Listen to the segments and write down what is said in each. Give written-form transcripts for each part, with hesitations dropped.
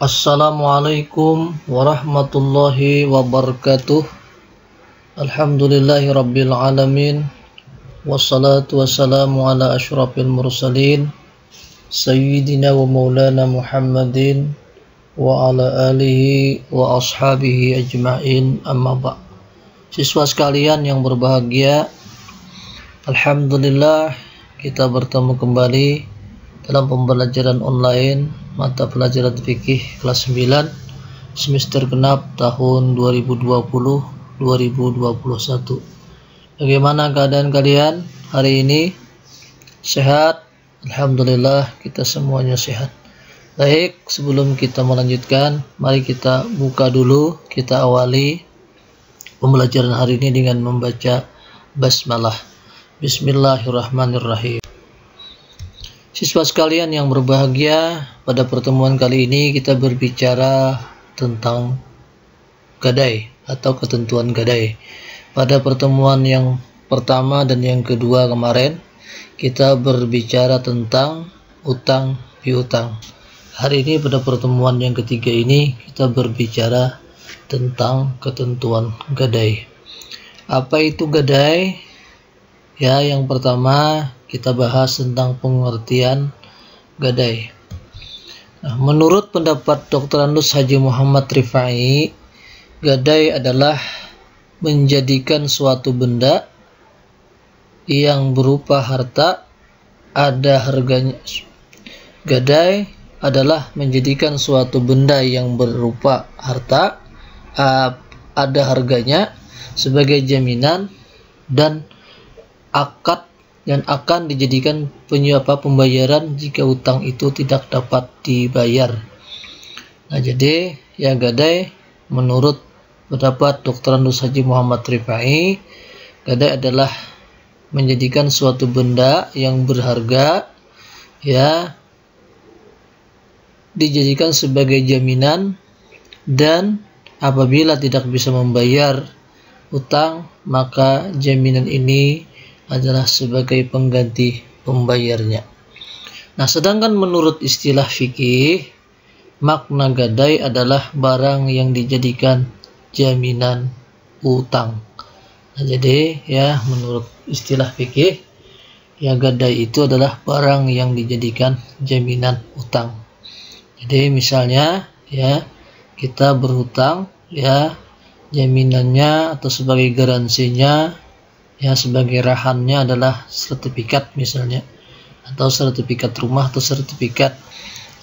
Assalamualaikum warahmatullahi wabarakatuh. Alhamdulillahi rabbil alamin. Wassalatu wassalamu ala asyrafil mursalin Sayyidina wa maulana Muhammadin wa ala alihi wa ashabihi ajma'in, amma ba'. Siswa sekalian yang berbahagia, alhamdulillah kita bertemu kembali dalam pembelajaran online mata pelajaran fikih kelas 9 semester genap tahun 2020-2021. Bagaimana keadaan kalian hari ini? Sehat? Alhamdulillah kita semuanya sehat. Baik, sebelum kita melanjutkan, mari kita buka dulu, kita awali pembelajaran hari ini dengan membaca basmalah. Bismillahirrahmanirrahim. Siswa sekalian yang berbahagia, pada pertemuan kali ini kita berbicara tentang gadai atau ketentuan gadai. Pada pertemuan yang pertama dan yang kedua kemarin, kita berbicara tentang utang piutang. Hari ini pada pertemuan yang ketiga ini kita berbicara tentang ketentuan gadai. Apa itu gadai? Ya, yang pertama kita bahas tentang pengertian gadai. Nah, menurut pendapat Dr. Andus Haji Muhammad Rifai, gadai adalah menjadikan suatu benda yang berupa harta ada harganya. Gadai adalah menjadikan suatu benda yang berupa harta ada harganya sebagai jaminan dan akad dan akan dijadikan pembayaran jika utang itu tidak dapat dibayar. Nah, jadi ya gadai menurut pendapat Dr. Andus Haji Muhammad Rifai, gadai adalah menjadikan suatu benda yang berharga ya dijadikan sebagai jaminan, dan apabila tidak bisa membayar utang maka jaminan ini adalah sebagai pengganti pembayarnya. Nah, sedangkan menurut istilah fikih, makna gadai adalah barang yang dijadikan jaminan utang. Nah, jadi ya menurut istilah fikih, ya gadai itu adalah barang yang dijadikan jaminan utang. Jadi misalnya ya kita berhutang, ya jaminannya atau sebagai garansinya, ya sebagai rahannya adalah sertifikat misalnya, atau sertifikat rumah atau sertifikat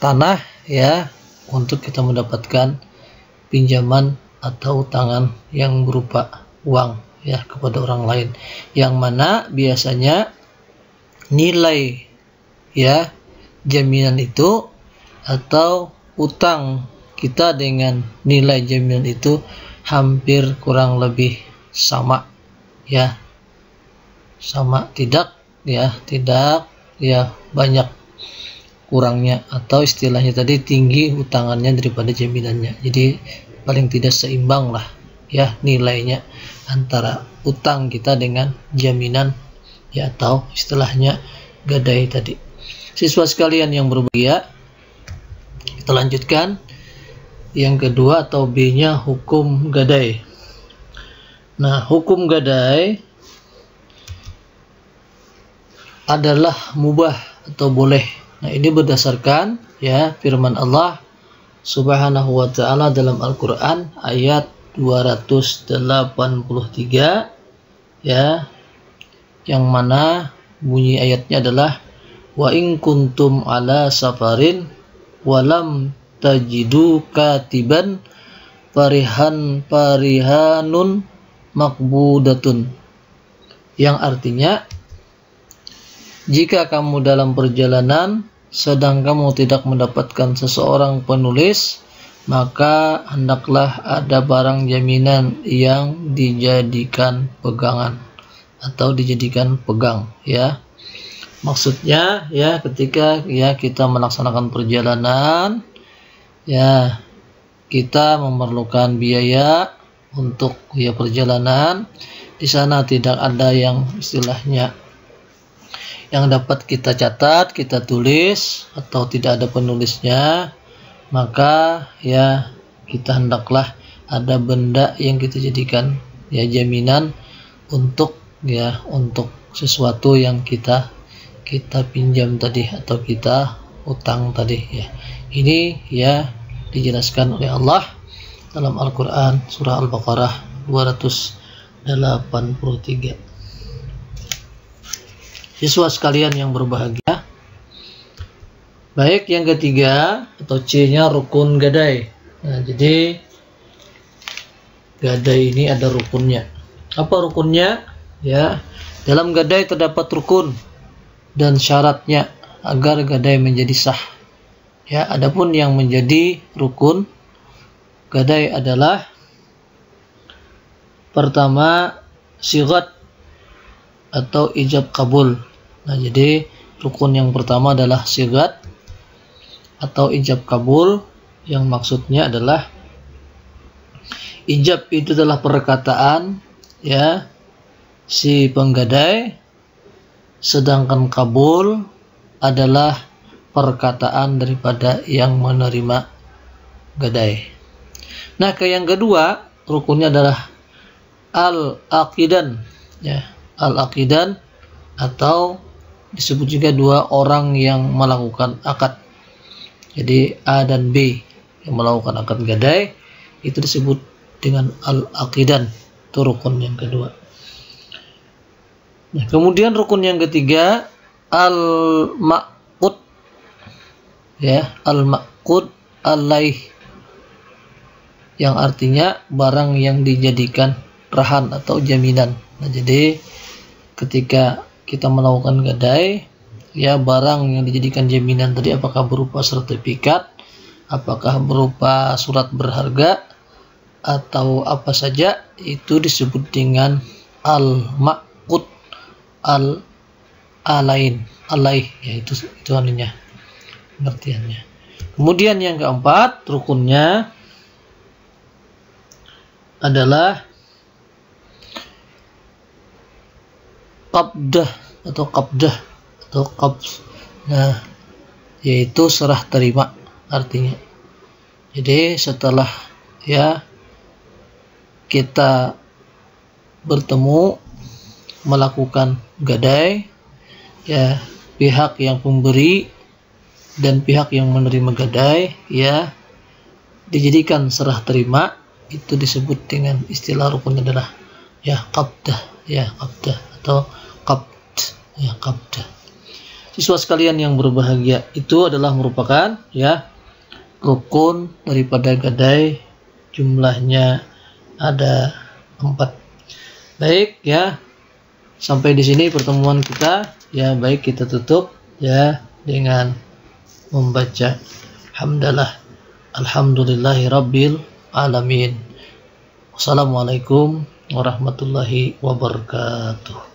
tanah ya, untuk kita mendapatkan pinjaman atau utangan yang berupa uang ya kepada orang lain, yang mana biasanya nilai ya jaminan itu atau utang kita dengan nilai jaminan itu hampir kurang lebih sama ya, sama tidak banyak kurangnya, atau istilahnya tadi tinggi utangannya daripada jaminannya. Jadi paling tidak seimbang lah ya nilainya antara utang kita dengan jaminan ya, atau istilahnya gadai tadi. Siswa sekalian yang berbahagia, kita lanjutkan yang kedua atau B-nya, hukum gadai. Nah, hukum gadai adalah mubah atau boleh. Nah, ini berdasarkan ya firman Allah Subhanahu wa taala dalam Al-Qur'an ayat 283 ya, yang mana bunyi ayatnya adalah wa in kuntum ala safarin walam tajidu katiban parihanun makbudatun, yang artinya jika kamu dalam perjalanan sedang kamu tidak mendapatkan seseorang penulis, maka hendaklah ada barang jaminan yang dijadikan pegangan atau dijadikan pegang ya. Maksudnya ya ketika ya kita melaksanakan perjalanan ya, kita memerlukan biaya untuk ya perjalanan, di sana tidak ada yang istilahnya yang dapat kita catat, kita tulis, atau tidak ada penulisnya, maka ya kita hendaklah ada benda yang kita jadikan ya jaminan untuk sesuatu yang kita pinjam tadi atau kita utang tadi ya. Ini ya dijelaskan oleh Allah dalam Al-Qur'an surah Al-Baqarah 283. Siswa sekalian yang berbahagia, baik yang ketiga atau C-nya rukun gadai. Nah, jadi gadai ini ada rukunnya. Apa rukunnya? Ya, dalam gadai terdapat rukun dan syaratnya agar gadai menjadi sah. Ya, adapun yang menjadi rukun gadai adalah pertama sighat atau ijab kabul. Nah, jadi rukun yang pertama adalah sighat atau ijab kabul, yang maksudnya adalah ijab itu adalah perkataan ya si penggadai, sedangkan kabul adalah perkataan daripada yang menerima gadai. Nah, yang kedua rukunnya adalah al-aqidan ya, al-aqidan atau disebut juga dua orang yang melakukan akad. Jadi A dan B yang melakukan akad gadai itu disebut dengan al-aqidan, itu rukun yang kedua. Nah, kemudian rukun yang ketiga al-maqud ya, al-maqud alaih, yang artinya barang yang dijadikan rahan atau jaminan. Nah, jadi ketika kita melakukan gadai ya, barang yang dijadikan jaminan tadi apakah berupa sertifikat, apakah berupa surat berharga atau apa saja, itu disebut dengan al-maqud al-alain alaih ya, itu anunya pengertiannya. Kemudian yang keempat rukunnya adalah qabdah atau qabd. Nah, yaitu serah terima artinya. Jadi setelah ya kita bertemu melakukan gadai ya, pihak yang pemberi dan pihak yang menerima gadai ya dijadikan serah terima, itu disebut dengan istilah rukun adalah ya qabdah atau qabd ya, qabdah. Siswa sekalian yang berbahagia, itu adalah merupakan ya rukun daripada gadai, jumlahnya ada 4. Baik ya, sampai di sini pertemuan kita ya. Baik, kita tutup ya dengan membaca hamdalah alhamdulillahi rabbil alamin. Wassalamualaikum warahmatullahi wabarakatuh.